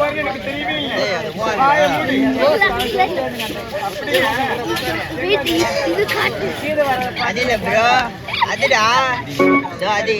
பாருங்க எனக்கு தெரியவே இல்லை. அதில ப்ரோ அதுடா அது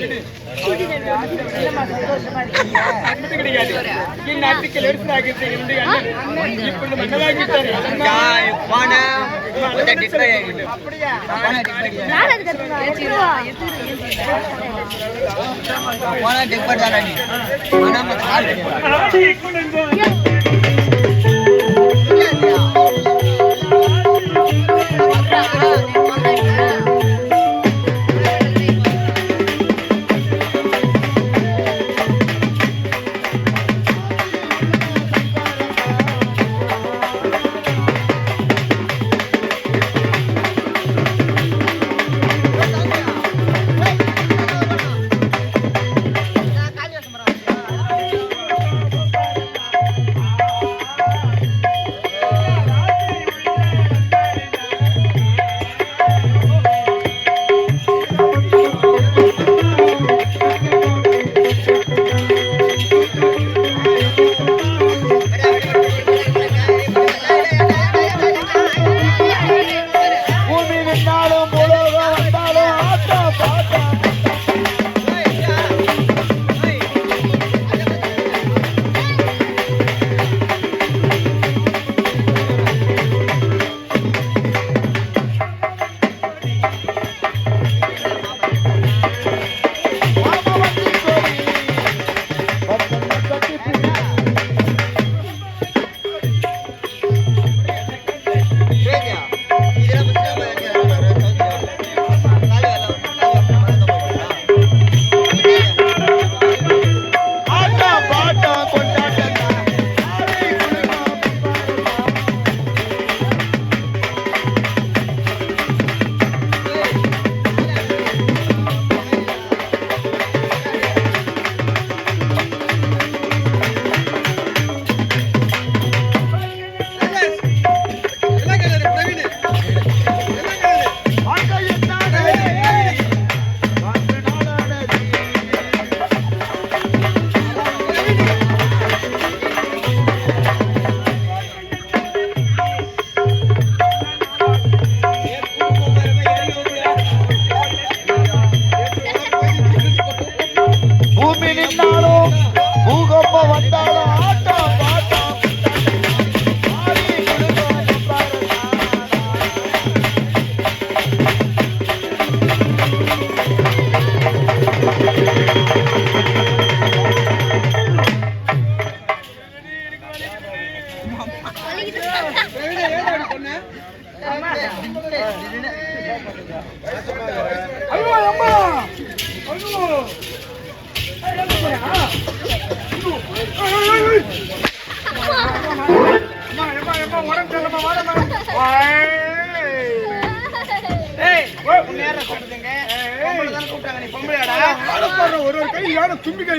ஒரு கை யார தும்பி கை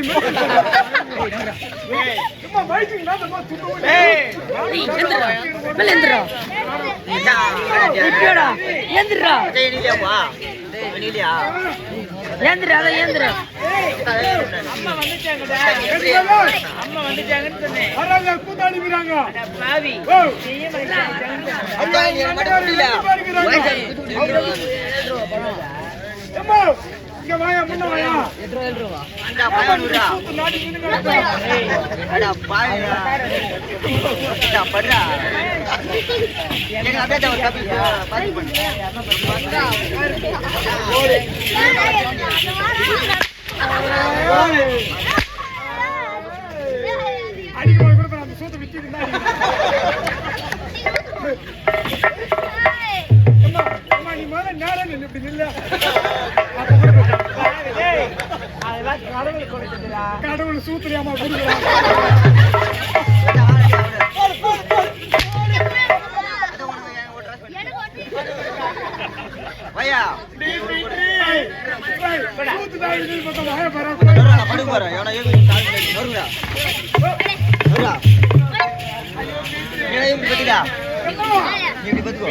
இங்க வாயா முன்ன வாயா அந்த பாயனுடா அட பாயடா அட படா எங்க அப்படியே ஒரு காப்பி பாதி பண்ணு அடிக்கு போய் கூட அந்த சோத்தை விக்கிதுடா அம்மா நீ மேல நேரா நின்னு இப்படி நில்ல கடவுள் சூத்திரியாமா நீ இப்படி பாத்துக்கோ.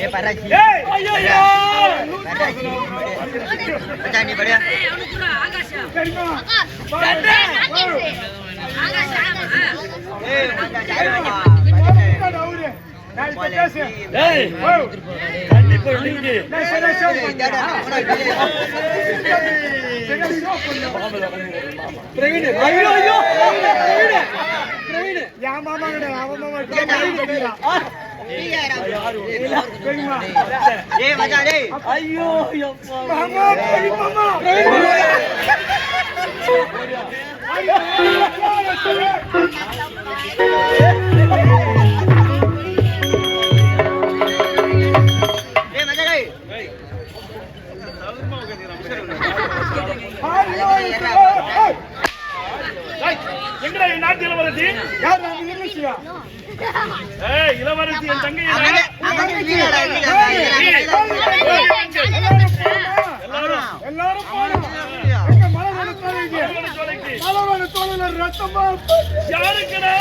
ஏய் பராஜி. பராஜி. மச்சான் நீ படு. ஏய் மச்சான் ஜாயிரமா. ஏய் தண்ணி போடுங்க. பிரவீன் ஐயோ ஐயோ பிரவீன் யா மாமா கிட்ட அவன் மாமா ஏய் மச்சான் டேய். ஐயோ யப்பா மாமா மாமா ஏய் மச்சான் டேய். எங்கடா என் நாட்டு இளவரசி? யார் நான் இளவரசியா ஏய் இளவரசி என் தங்கை. அவனே நீடா எல்லாரும் போறோம் எங்க மலவன தோலைக்கு மலவன தோலைல ரத்தமா யாருக்குடா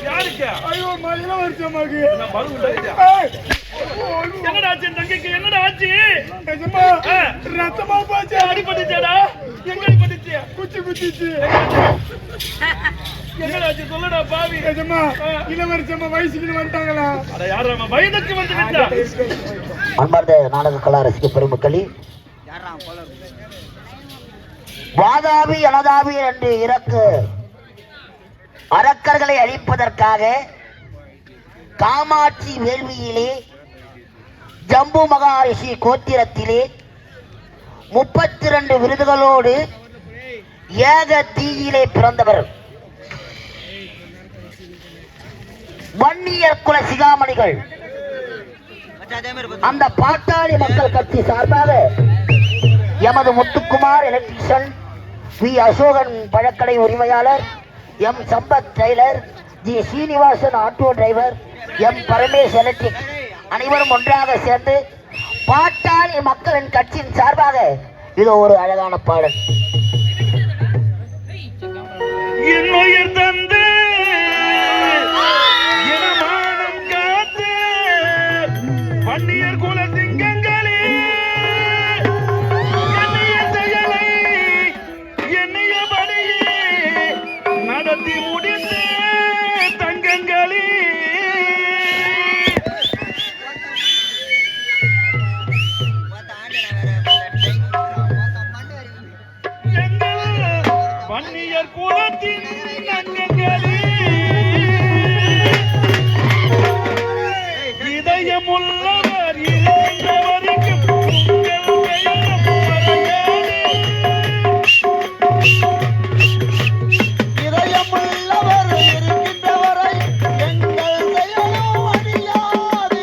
யாருக்கு? ஐயோ இளவரசி அம்மாக்கு நான் மறு உண்டாயிட்டா. என்னடா ஆச்சு என் தங்கைக்கு? என்னடா ஆச்சு? நிஜமா ரத்தமா போச்சு அடிபட்டுச்சேடா? எங்க அடிபட்டுச்சு? குச்சிச்சு என்னடா ஆச்சு சொல்லுடா பாவி. நிஜமா இளவரசி அம்மா வயசுக்கு வந்துட்டாங்களா? அட யாரா வயதுக்கு வந்து விட்டா? அன்பார்ந்த நாடக கலா ரசிக பெருமக்களே, யாரா போல வாதாபி அனதாபி என்று இறக்கு அரக்கர்களை அழிப்பதற்காக காமாட்சி வேள்வியிலே ஜம்பு மகாரிஷி கோத்திரத்திலே 32 விருதுகளோடு ஏக தீயிலே பிறந்தவர் வன்னியர் குல சிகாமணிகள். மச்சான் அதே மாதிரி பாத்து. அந்த பாட்டாளி மக்கள் கட்சி சார்பாக எமது முத்துக்குமார் எலக்ட்ரிஷியன், வி அசோகன் பழக்கடை உரிமையாளர், M Sampath tailor, G Srinivasan auto driver, M Paramesh electric அனைவரும் ஒன்றாக சேர்ந்து பாட்டாளி மக்களின் கட்சியின் சார்பாக இது ஒரு அழகான பாடல். என்னுயிர் தந்து மானம் காத்து வன்னியர் குல சிங்கங்களே, எண்ணிய செயலை எண்ணியபடியே நடத்தி முடித்த தங்கங்களே, பாத்து ஆண்டன வேற மண்ணு வரி. எங்கள் வன்னியர் குலத்தின் தங்கங்களே, இதயமுள்ளவர் இருந்தவருக்கு உங்கள் பெயரும் மறையாதே. இதயமுள்ளவர் இருக்கின்றவரை எங்கள் செயலும் அழியாது.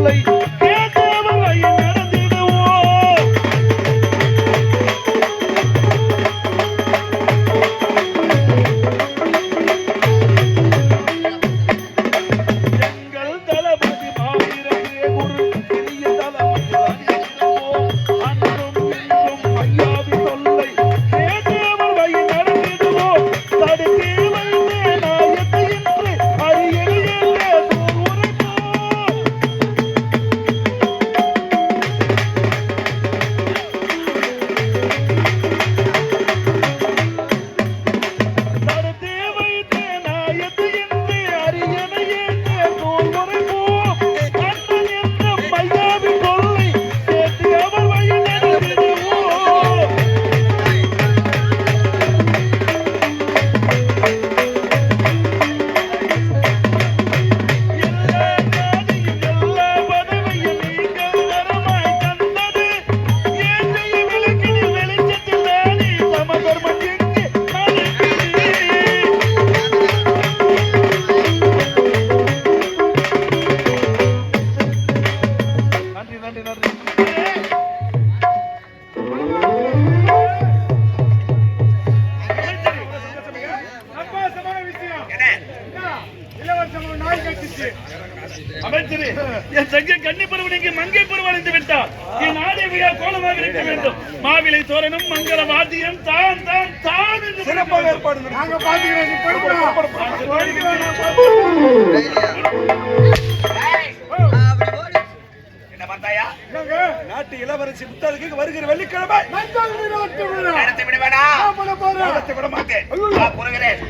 சொல்லை கேட்டவர் வழி நடந்திடுவோம். எங்கள் தளபதி மாவீரரே குரு பெரிய தளபதி அணிந்திடுவோம். அன்றும் இன்றும் ஐயாவி சொல்லை கேட்டவர் வழி நடந்திடுவோம். தடுத்தே வைத்தே நாயத்தை என்று அரியணையே உரைப்போம். தடுத்தே வைத்தே நாயத்தை என்று அரியணையே உரைப்போம். அண்ணன் என்ற மையாவி சொல்லை கேட்டு அவர் வழி நடந்திடுவோம். எல்லா ஜாதியும் எல்லா பதவியும் நீங்கள் வரமாய் தந்தது. ஏந்தைய விளக்கினில் வெளிச்சத்தில் நானே சமதர்மம் எங்கே நடக்குது? நன்றி நன்றி நன்றி. அமைச்சரே, என் தங்கை கன்னி பருவன் இங்கே மங்கை பருவடைந்து விட்டார். என் ஆடை விழா கோலமாக இருக்க வேண்டும். மாவிலை தோரணம் மங்கள வாத்தியம் தான் தான் தான் என்று சிறப்பாக ஏற்பாடு நாங்க என்ன பார்த்தாயா? நாட்டு இளவரசி முத்தாளுக்கு வருகிற வெள்ளிக்கிழமை நடத்தி விட வேணாம். நடத்தி விட மாட்டேன். நான் புறகிறேன்.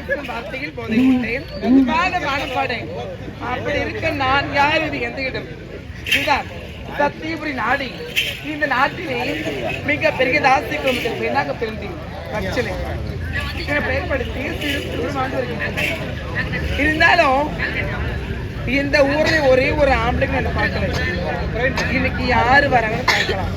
பேசும் வார்த்தையில் போதை விட்டேன் பாடப்பாடேன். அப்படி இருக்க நான் யார் இது எந்த இடம்? இதுதான் சத்தியபுரி நாடி. இந்த நாட்டிலே மிக பெரிய தாசி குடும்பத்தில் பெண்ணாக பிறந்தேன். கச்சலை பெயர்படுத்தி வாழ்ந்து வருகின்றேன். இருந்தாலும் இந்த ஊர்ல ஒரே ஒரு ஆம்பளைங்க என்ன பார்க்கல. இன்னைக்கு யாரு வராங்கன்னு பார்க்கலாம்.